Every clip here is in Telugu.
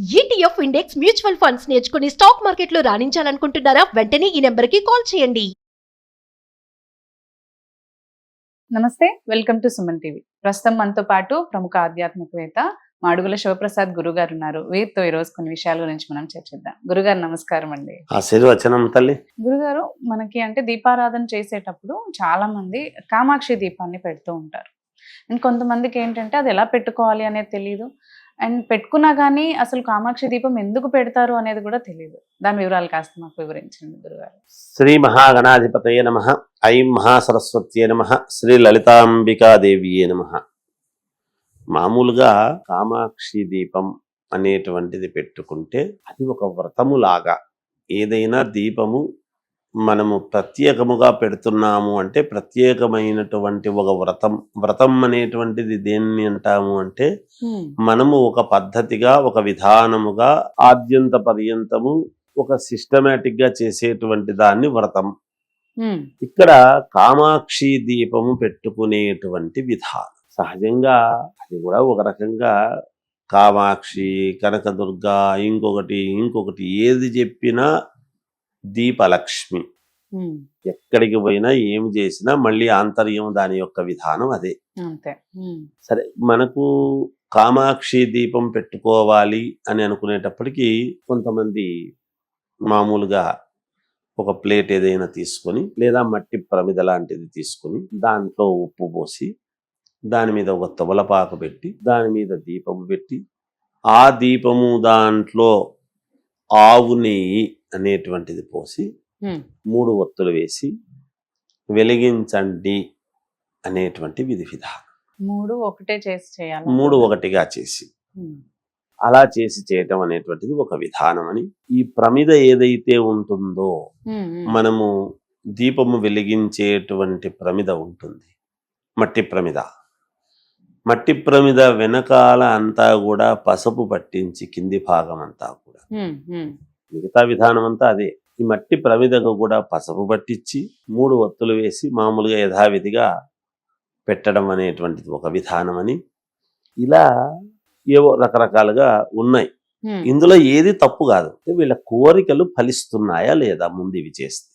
ETF ఇండెక్స్ మ్యూచువల్ ఫండ్స్ నేర్చుకుని స్టాక్ మార్కెట్లో రాణించాలనుకుంటున్నారా? వెంటనే ఈ నెంబర్కి కాల్ చేయండి. నమస్తే, వెల్కమ్ టు సుమన్ టీవీ. ప్రస్తుతం మనతో పాటు ప్రముఖ ఆధ్యాత్మికవేత్త మాడుగుల శివప్రసాద్ గురుగారు ఉన్నారు. వీరితో ఈ రోజు కొన్ని విషయాల గురించి మనం చర్చిద్దాం. గురుగారు నమస్కారం అండి. ఆశీర్వచనం తల్లి. గురుగారు, మనకి దీపారాధన చేసేటప్పుడు చాలా మంది కామాక్షి దీపాన్ని పెడుతూ ఉంటారు. అండ్ కొంతమందికి ఏంటంటే అది ఎలా పెట్టుకోవాలి అనేది తెలియదు. అండ్ పెట్టుకున్నా కానీ అసలు కామాక్షి దీపం ఎందుకు పెడతారు అనేది కూడా తెలియదు. దాని వివరాలు కాస్త మాకు వివరించండి గురుగారు. శ్రీ మహాగణాధిపతయే నమః. ఐం మహాసరస్వత్యే నమః. శ్రీ లలితాంబికాదేవియే నమః. మామూలుగా కామాక్షి దీపం అనేటువంటిది పెట్టుకుంటే అది ఒక వ్రతములాగా. ఏదైనా దీపము మనము ప్రత్యేకముగా పెడుతున్నాము అంటే ప్రత్యేకమైనటువంటి ఒక వ్రతం అనేటువంటిది దేన్ని అంటాము అంటే మనము ఒక పద్ధతిగా ఒక విధానముగా ఆద్యంత పర్యంతము ఒక సిస్టమేటిక్ గా చేసేటువంటి దాన్ని వ్రతం. ఇక్కడ కామాక్షి దీపము పెట్టుకునేటువంటి విధానం సహజంగా అది కూడా ఒక రకంగా కామాక్షి, కనకదుర్గ, ఇంకొకటి ఏది చెప్పినా దీపలక్ష్మి. ఎక్కడికి పోయినా ఏం చేసినా మళ్ళీ ఆంతర్యం దాని యొక్క విధానం అదే. సరే, మనకు కామాక్షి దీపం పెట్టుకోవాలి అని అనుకునేటప్పటికీ కొంతమంది మామూలుగా ఒక ప్లేట్ ఏదైనా తీసుకొని లేదా మట్టి ప్రమిద లాంటిది తీసుకొని దాంట్లో ఉప్పు పోసి దాని మీద ఒక తమలపాకు పెట్టి దాని మీద దీపం పెట్టి ఆ దీపము దాంట్లో ఆవు నెయ్యి అనేటువంటిది పోసి 3 ఒత్తులు వేసి వెలిగించండి అనేటువంటి విధి విధానం. 3 ఒకటే చేసి చేయాలి. 3 ఒకటిగా చేసి అలా చేసి చేయటం అనేటువంటిది ఒక విధానం అని. ఈ ప్రమిద ఏదైతే ఉంటుందో మనము దీపము వెలిగించేటువంటి ప్రమిద ఉంటుంది, మట్టి ప్రమిద వెనకాల అంతా కూడా పసుపు పట్టించి కింది భాగం అంతా కూడా మిగతా విధానం అంతా అదే. ఈ మట్టి ప్రమిదకు కూడా పసుపు పట్టించి 3 ఒత్తులు వేసి మామూలుగా యథావిధిగా పెట్టడం అనేటువంటిది ఒక విధానం అని. ఇలా ఏవో రకరకాలుగా ఉన్నాయి. ఇందులో ఏది తప్పు కాదు. వీళ్ళ కోరికలు ఫలిస్తున్నాయా లేదా ముందు ఇవి చేస్తే.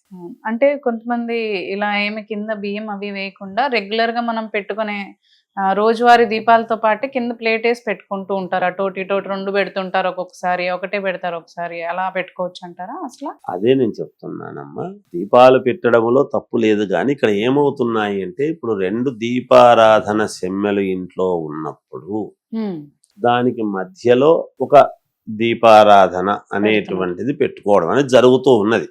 అంటే కొంతమంది ఇలా ఏమి కింద బియ్యం అవి వేయకుండా రెగ్యులర్ గా మనం పెట్టుకునే రోజువారీ దీపాలతో పాటు కింద ప్లేట్ వేసి పెట్టుకుంటూ ఉంటారు. అటోటి 2 పెడుతుంటారు, ఒక్కొక్కసారి ఒకటే పెడతారు, ఒకసారి అలా పెట్టుకోవచ్చు అంటారా? అసలు అదే నేను చెప్తున్నానమ్మా. దీపాలు పెట్టడంలో తప్పు లేదు, కానీ ఇక్కడ ఏమవుతున్నాయి అంటే ఇప్పుడు 2 దీపారాధన సెమ్మెలు ఇంట్లో ఉన్నప్పుడు దానికి మధ్యలో ఒక దీపారాధన అనేటువంటిది పెట్టుకోవడం అనేది జరుగుతూ ఉన్నది.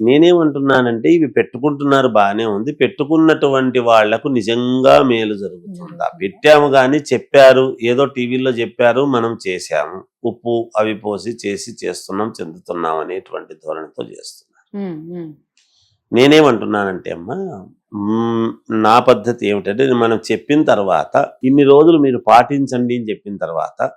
నేనేమంటున్నానంటే ఇవి పెట్టుకుంటున్నారు, బాగానే ఉంది. పెట్టుకున్నటువంటి వాళ్లకు నిజంగా మేలు జరుగుతుందా? పెట్టాము కానీ చెప్పారు, ఏదో టీవీలో చెప్పారు, మనం చేశాము, ఉప్పు అవి పోసి చేస్తున్నాం, చెందుతున్నాం అనేటువంటి ధోరణితో చేస్తున్నారు. నేనేమంటున్నానంటే అమ్మా, నా పద్ధతి ఏమిటంటే మనం చెప్పిన తర్వాత ఇన్ని రోజులు మీరు పాటించండి అని చెప్పిన తర్వాత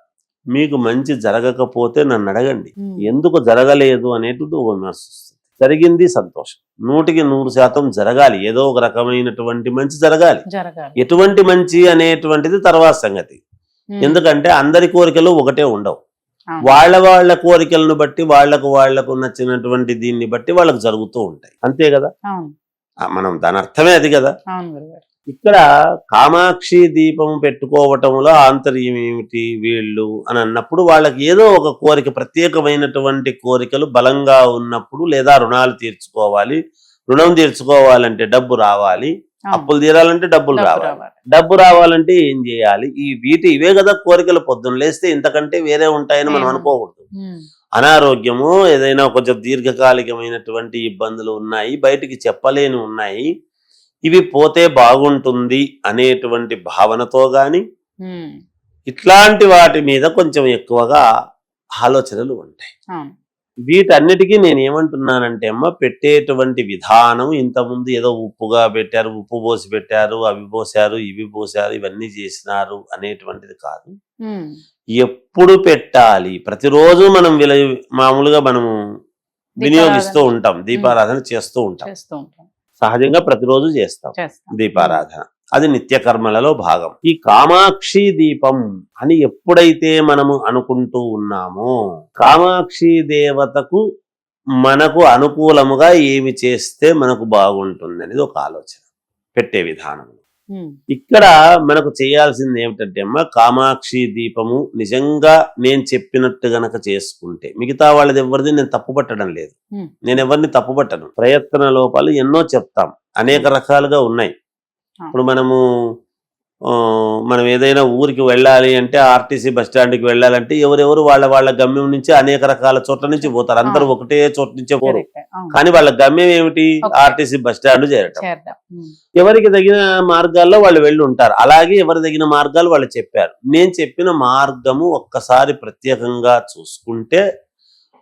మీకు మంచి జరగకపోతే నన్ను అడగండి, ఎందుకు జరగలేదు అనేటువంటి ఒక విమర్శ వస్తుంది. జరిగింది సంతోషం, 100% జరగాలి. ఏదో ఒక రకమైనటువంటి మంచి జరగాలి. ఎటువంటి మంచి అనేటువంటిది తర్వాత సంగతి. ఎందుకంటే అందరి కోరికలు ఒకటే ఉండవు. వాళ్ళ కోరికలను బట్టి వాళ్లకు నచ్చినటువంటి దీన్ని బట్టి వాళ్ళకు జరుగుతూ ఉంటాయి, అంతే కదా. మనం దాని అర్థమే అది కదా. ఇక్కడ కామాక్షి దీపం పెట్టుకోవటంలో ఆంతర్యం ఏమిటి వీళ్ళు అని అన్నప్పుడు వాళ్ళకి ఏదో ఒక కోరిక, ప్రత్యేకమైనటువంటి కోరికలు బలంగా ఉన్నప్పుడు, లేదా రుణాలు తీర్చుకోవాలి, రుణం తీర్చుకోవాలంటే డబ్బు రావాలి, అప్పులు తీరాలంటే డబ్బు రావాలంటే ఏం చేయాలి, ఇవే కదా కోరికలు. పొద్దున్న లేస్తే ఇంతకంటే వేరే ఉంటాయని మనం అనుకోకూడదు. అనారోగ్యము, ఏదైనా కొంచెం దీర్ఘకాలికమైనటువంటి ఇబ్బందులు ఉన్నాయి, బయటికి చెప్పలేని ఉన్నాయి, ఇవి పోతే బాగుంటుంది అనేటువంటి భావనతో గాని ఇట్లాంటి వాటి మీద కొంచెం ఎక్కువగా ఆలోచనలు ఉంటాయి. వీటన్నిటికీ నేను ఏమంటున్నానంటే అమ్మ, పెట్టేటువంటి విధానం ఇంతకుముందు ఏదో ఉప్పుగా పెట్టారు, ఉప్పు పోసి పెట్టారు, అవి పోసారు, ఇవి పోసారు, ఇవన్నీ చేసినారు అనేటువంటిది కాదు. ఎప్పుడు పెట్టాలి? ప్రతిరోజు మనం మామూలుగా మనము వినియోగిస్తూ ఉంటాం, దీపారాధన చేస్తూ ఉంటాం. సహజంగా ప్రతిరోజు చేస్తాం దీపారాధన. అది నిత్యకర్మలలో భాగం. ఈ కామాక్షి దీపం అని ఎప్పుడైతే మనము అనుకుంటూ ఉన్నామో, కామాక్షి దేవతకు మనకు అనుకూలముగా ఏమి చేస్తే మనకు బాగుంటుంది అనేది ఒక ఆలోచన పెట్టే విధానం. ఇక్కడ మనకు చేయాల్సింది ఏమిటంటే అమ్మ, కామాక్షి దీపము నిజంగా నేను చెప్పినట్టు గనక చేసుకుంటే, మిగతా వాళ్ళది ఎవరిది నేను తప్పుపట్టడం లేదు, నేను ఎవరిని తప్పుపట్టను. ప్రయత్న లోపాలు ఎన్నో చెప్తాం, అనేక రకాలుగా ఉన్నాయి. ఇప్పుడు మనం ఏదైనా ఊరికి వెళ్ళాలి అంటే, ఆర్టీసీ బస్ స్టాండ్కి వెళ్ళాలంటే ఎవరెవరు వాళ్ళ గమ్యం నుంచి అనేక రకాల చోట్ల నుంచి పోతారు. అందరూ ఒకటే చోట నుంచే పోరు, కానీ వాళ్ళ గమ్యం ఏమిటి? ఆర్టీసీ బస్ స్టాండ్ చేరటం. ఎవరికి తగిన మార్గాల్లో వాళ్ళు వెళ్ళి ఉంటారు. అలాగే ఎవరి తగిన మార్గాలు వాళ్ళు చెప్పారు. నేను చెప్పిన మార్గము ఒక్కసారి ప్రత్యేకంగా చూసుకుంటే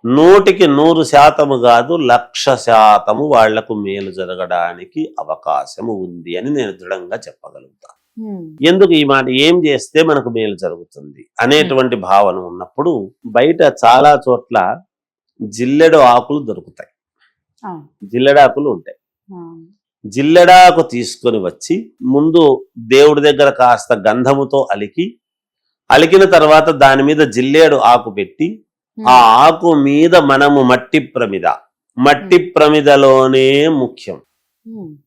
100% కాదు, 1,00,000% వాళ్లకు మేలు జరగడానికి అవకాశము ఉంది అని నేను దృఢంగా చెప్పగలుగుతాను. ఎందుకు ఈ మాట? ఏం చేస్తే మనకు మేలు జరుగుతుంది అనేటువంటి భావన ఉన్నప్పుడు, బయట చాలా చోట్ల జిల్లెడు ఆకులు దొరుకుతాయి, జిల్లెడాకులు ఉంటాయి. జిల్లెడాకు తీసుకొని వచ్చి ముందు దేవుడి దగ్గర కాస్త గంధముతో అలికిన తర్వాత దాని మీద జిల్లేడు ఆకు పెట్టి, ఆ ఆకు మీద మనము మట్టి ప్రమిదలోనే ముఖ్యం.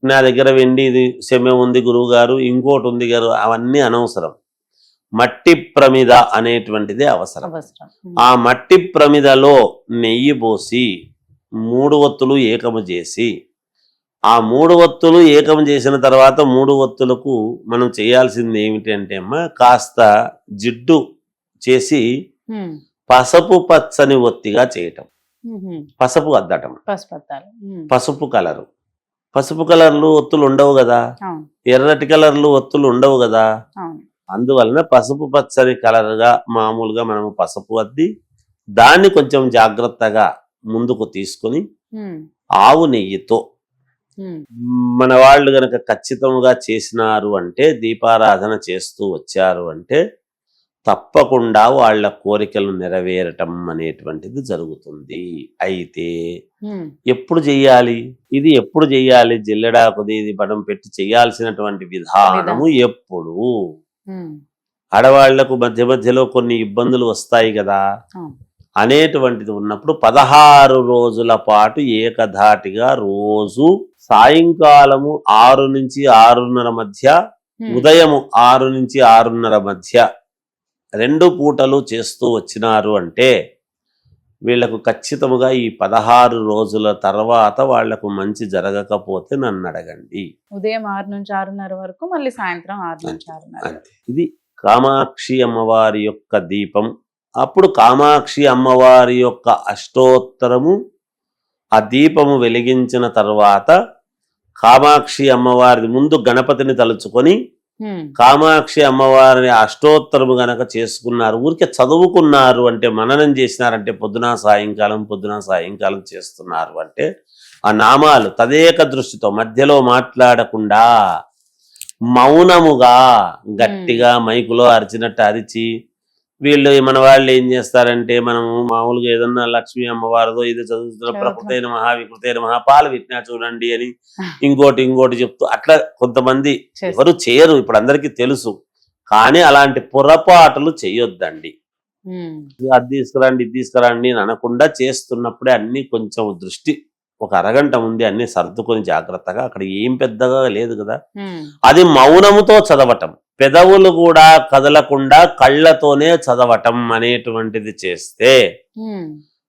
నా దగ్గర వెండి సెమ్మె ఉంది గురువు గారు, ఇంకోటి ఉంది గారు, అవన్నీ అనవసరం. మట్టి ప్రమిద అనేటువంటిదే అవసరం. ఆ మట్టి ప్రమిదలో నెయ్యి పోసి 3 ఒత్తులు ఏకము చేసి, ఆ 3 ఒత్తులు ఏకము చేసిన తర్వాత 3 ఒత్తులకు మనం చేయాల్సింది ఏమిటి అంటే అమ్మ, కాస్త జిడ్డు చేసి పసుపు పచ్చని ఒత్తిగా చేయటం. పసుపు అద్దటం, పసుపు కలర్లు ఒత్తులు ఉండవు కదా, ఎర్రటి కలర్లు ఒత్తులు ఉండవు కదా. అందువలన పసుపు పచ్చని కలర్గా మామూలుగా మనము పసుపు అద్ది దాన్ని కొంచెం జాగ్రత్తగా ముందుకు తీసుకొని ఆవు నెయ్యితో మన వాళ్ళు గనక ఖచ్చితంగా చేసినారు అంటే, దీపారాధన చేస్తూ వచ్చారు అంటే తప్పకుండా వాళ్ళ కోరికలు నెరవేరటం అనేటువంటిది జరుగుతుంది. అయితే ఎప్పుడు చెయ్యాలి ఇది? ఎప్పుడు చెయ్యాలి? జిల్లెడాకుది ఇది పడం పెట్టి చెయ్యాల్సినటువంటి విధానము ఎప్పుడు? ఆడవాళ్లకు మధ్యలో కొన్ని ఇబ్బందులు వస్తాయి కదా అనేటువంటిది ఉన్నప్పుడు 16 రోజుల పాటు ఏకధాటిగా రోజు సాయంకాలము 6 నుంచి 6:30 మధ్య, ఉదయము 6 నుంచి 6:30 మధ్య 2 పూటలు చేస్తూ వచ్చినారు అంటే వీళ్లకు ఖచ్చితముగా ఈ 16 రోజుల తర్వాత వాళ్లకు మంచి జరగకపోతే నన్ను అడగండి. ఉదయం 6 నుంచి 6:30 వరకు, మళ్ళీ సాయంత్రం 6 నుంచి 6:30. ఇది కామాక్షి అమ్మవారి యొక్క దీపం. అప్పుడు కామాక్షి అమ్మవారి యొక్క అష్టోత్తరము, ఆ దీపము వెలిగించిన తర్వాత కామాక్షి అమ్మవారి ముందు గణపతిని తలుచుకొని కామాక్షి అమ్మవారిని అష్టోత్తరము గనక చేసుకున్నారు, ఊరికే చదువుకున్నారు అంటే, మననం చేసినారంటే పొద్దున సాయంకాలం చేస్తున్నారు అంటే, ఆ నామాలు తదేక దృష్టితో మధ్యలో మాట్లాడకుండా మౌనముగా గట్టిగా మైకులో అరిచినట్టు అరిచి, వీళ్ళు మన వాళ్ళు ఏం చేస్తారంటే, మనము మామూలుగా ఏదన్నా లక్ష్మీ అమ్మవారిదో ఇది చదువుతున్న ప్రకృతైన మహా వికృతైన మహాపాలు విజ్ఞా చూడండి అని ఇంకోటి చెప్తూ అట్లా కొంతమంది ఎవరు చేయరు, ఇప్పుడు అందరికీ తెలుసు. కానీ అలాంటి పొరపాటులు చేయొద్దండి. అది తీసుకురండి ఇది తీసుకురండి అని అనకుండా చేస్తున్నప్పుడే అన్ని కొంచెం దృష్టి ఒక అరగంట ఉంది అన్ని సర్దుకొని జాగ్రత్తగా, అక్కడ ఏం పెద్దగా లేదు కదా, అది మౌనముతో చదవటం, పెదవులు కూడా కదలకుండా కళ్ళతోనే చదవటం అనేటువంటిది చేస్తే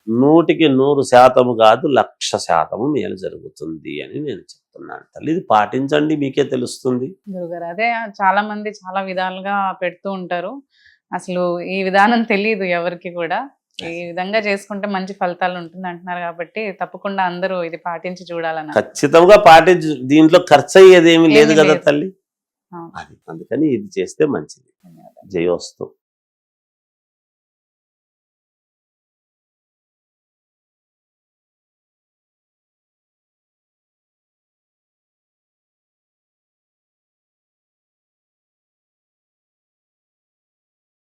100% కాదు 1,00,000% మేలు జరుగుతుంది అని నేను చెప్తున్నాను తల్లి. ఇది పాటించండి, మీకే తెలుస్తుంది. గురుగారు, అదే చాలా మంది చాలా విధాలుగా పెడుతూ ఉంటారు, అసలు ఈ విధానం తెలియదు ఎవరికి కూడా. ఈ విధంగా చేసుకుంటే మంచి ఫలితాలు ఉంటుంది అంటున్నారు కాబట్టి తప్పకుండా అందరూ ఇది పాటించి చూడాలన్న. ఖచ్చితంగా పాటించి, దీంట్లో ఖర్చు అయ్యేది ఏమీ లేదు కదా తల్లి, అందుకని ఇది చేస్తే మంచిది. జయోస్తు.